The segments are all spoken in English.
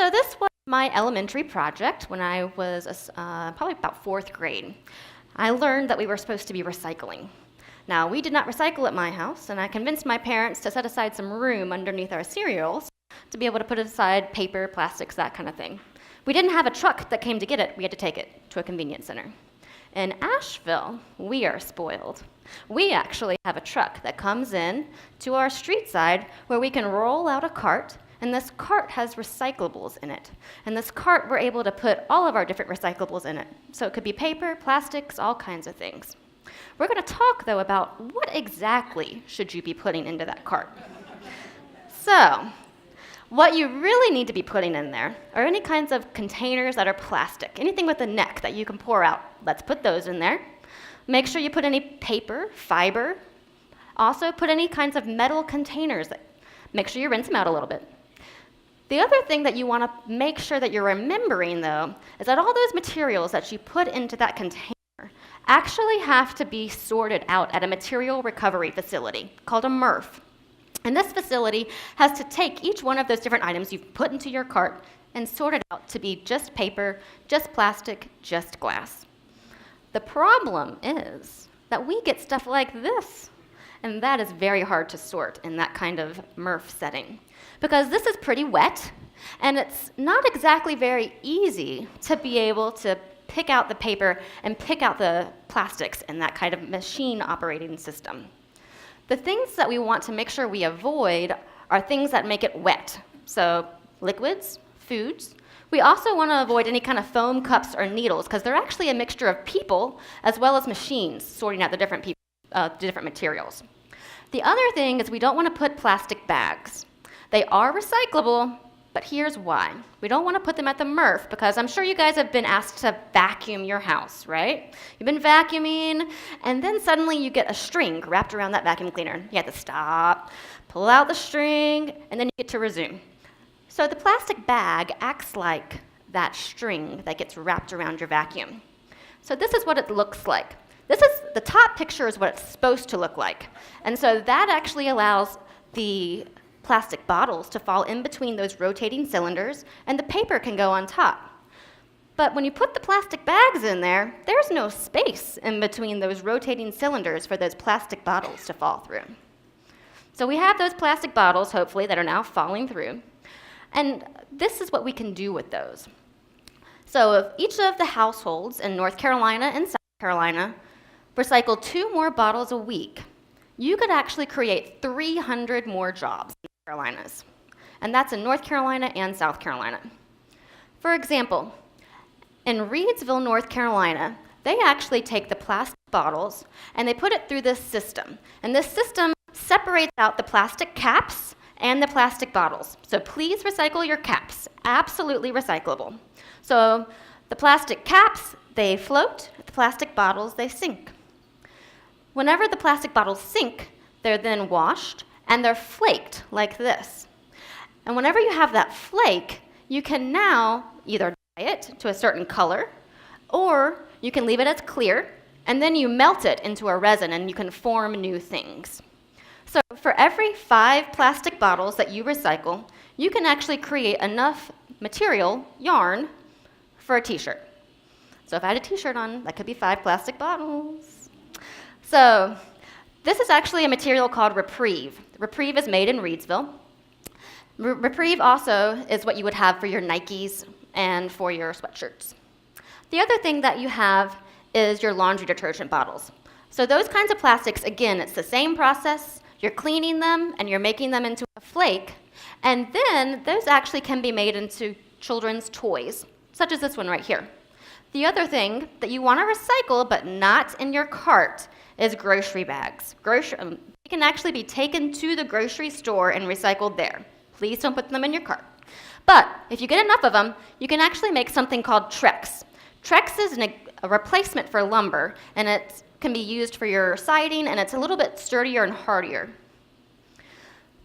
So this was my elementary project when I was probably about 4th grade. I learned that we were supposed to be recycling. Now, we did not recycle at my house, and I convinced my parents to set aside some room underneath our cereals to be able to put aside paper, plastics, that kind of thing. We didn't have a truck that came to get it. We had to take it to a convenience center. In Asheville, we are spoiled. We actually have a truck that comes in to our street side where we can roll out a cart, and this cart has recyclables in it. And this cart, we're able to put all of our different recyclables in it. So it could be paper, plastics, all kinds of things. We're going to talk, though, about what exactly should you be putting into that cart. So, what you really need to be putting in there are any kinds of containers that are plastic, anything with a neck that you can pour out. Let's put those in there. Make sure you put any paper, fiber. Also, put any kinds of metal containers. Make sure you rinse them out a little bit. The other thing that you want to make sure that you're remembering, though, is that all those materials that you put into that container actually have to be sorted out at a material recovery facility called a MRF. And this facility has to take each one of those different items you've put into your cart and sort it out to be just paper, just plastic, just glass. The problem is that we get stuff like this, and that is very hard to sort in that kind of MRF setting, because this is pretty wet, and it's not exactly very easy to be able to pick out the paper and pick out the plastics in that kind of machine operating system. The things that we want to make sure we avoid are things that make it wet. So liquids, foods. We also want to avoid any kind of foam cups or needles because they're actually a mixture of people as well as machines sorting out the different materials. The other thing is we don't want to put plastic bags. They are recyclable, but here's why. We don't want to put them at the MRF because I'm sure you guys have been asked to vacuum your house, right? You've been vacuuming, and then suddenly you get a string wrapped around that vacuum cleaner. You have to stop, pull out the string, and then you get to resume. So the plastic bag acts like that string that gets wrapped around your vacuum. So this is what it looks like. The top picture is what it's supposed to look like. And so that actually allows the plastic bottles to fall in between those rotating cylinders, and the paper can go on top. But when you put the plastic bags in there, there's no space in between those rotating cylinders for those plastic bottles to fall through. So we have those plastic bottles, hopefully, that are now falling through. And this is what we can do with those. So if each of the households in North Carolina and South Carolina recycle 2 more bottles a week, you could actually create 300 more jobs in the Carolinas. And that's in North Carolina and South Carolina. For example, in Reidsville, North Carolina, they actually take the plastic bottles and they put it through this system. And this system separates out the plastic caps and the plastic bottles. So please recycle your caps, absolutely recyclable. So the plastic caps, they float, the plastic bottles, they sink. Whenever the plastic bottles sink, they're then washed and they're flaked like this. And whenever you have that flake, you can now either dye it to a certain color, or you can leave it as clear, and then you melt it into a resin and you can form new things. So for every 5 plastic bottles that you recycle, you can actually create enough material, yarn, for a t-shirt. So if I had a t-shirt on, that could be 5 plastic bottles. So this is actually a material called Reprieve. Reprieve is made in Reidsville. Reprieve also is what you would have for your Nikes and for your sweatshirts. The other thing that you have is your laundry detergent bottles. So those kinds of plastics, again, it's the same process. You're cleaning them and you're making them into a flake. And then those actually can be made into children's toys, such as this one right here. The other thing that you want to recycle, but not in your cart, is grocery bags. They can actually be taken to the grocery store and recycled there. Please don't put them in your cart. But if you get enough of them, you can actually make something called Trex. Trex is a replacement for lumber, and it can be used for your siding, and it's a little bit sturdier and hardier.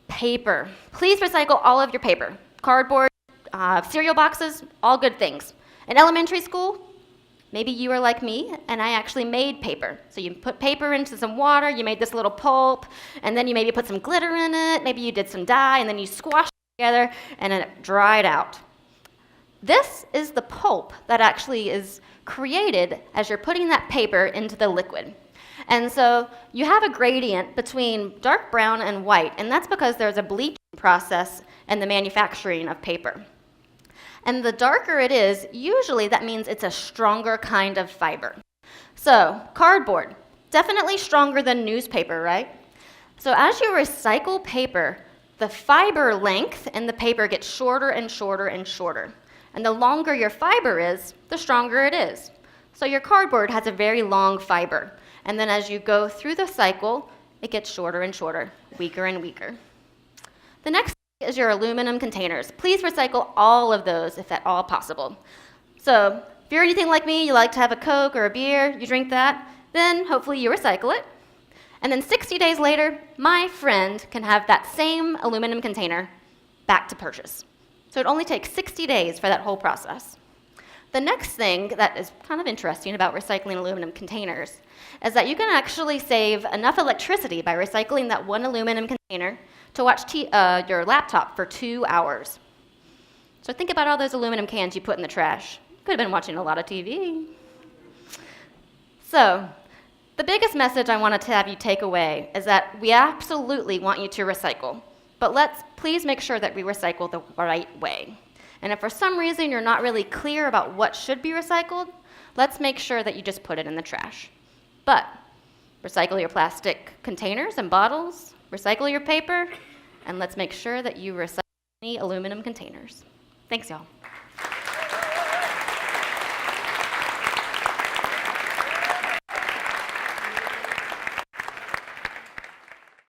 Paper. Please recycle all of your paper. Cardboard, cereal boxes, all good things. In elementary school, maybe you are like me, and I actually made paper. So you put paper into some water, you made this little pulp, and then you maybe put some glitter in it, maybe you did some dye, and then you squashed it together, and then it dried out. This is the pulp that actually is created as you're putting that paper into the liquid. And so you have a gradient between dark brown and white, and that's because there's a bleaching process in the manufacturing of paper. And the darker it is, usually that means it's a stronger kind of fiber. So cardboard, definitely stronger than newspaper, right? So as you recycle paper, the fiber length in the paper gets shorter and shorter and shorter. And the longer your fiber is, the stronger it is. So your cardboard has a very long fiber. And then as you go through the cycle, it gets shorter and shorter, weaker and weaker. The next is your aluminum containers. Please recycle all of those if at all possible. So if you're anything like me, you like to have a Coke or a beer, you drink that, then hopefully you recycle it. And then 60 days later, my friend can have that same aluminum container back to purchase. So it only takes 60 days for that whole process. The next thing that is kind of interesting about recycling aluminum containers is that you can actually save enough electricity by recycling that one aluminum container to watch your laptop for 2 hours. So think about all those aluminum cans you put in the trash. You could have been watching a lot of TV. So the biggest message I wanted to have you take away is that we absolutely want you to recycle, but let's please make sure that we recycle the right way. And if for some reason you're not really clear about what should be recycled, let's make sure that you just put it in the trash. But recycle your plastic containers and bottles, recycle your paper, and let's make sure that you recycle any aluminum containers. Thanks, y'all.